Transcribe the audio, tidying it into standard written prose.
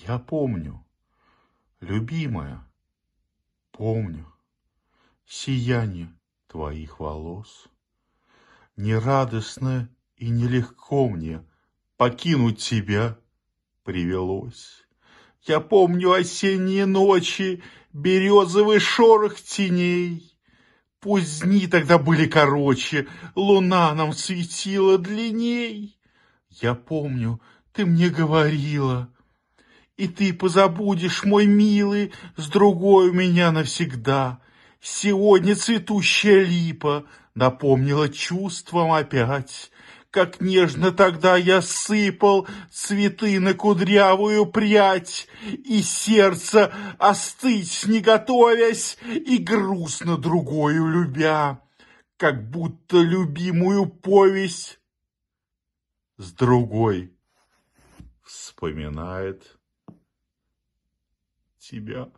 Я помню, любимая, помню сияние твоих волос. Нерадостно и нелегко мне покинуть тебя привелось. Я помню осенние ночи, березовый шорох теней. Пусть дни тогда были короче, луна нам светила длинней. Я помню, ты мне говорила, и ты позабудешь, мой милый, с другой у меня навсегда. Сегодня цветущая липа напомнила чувствам опять, как нежно тогда я сыпал цветы на кудрявую прядь, и сердце остыть не готовясь, и грустно другою любя, как будто любимую повесть с другой вспоминает тебя.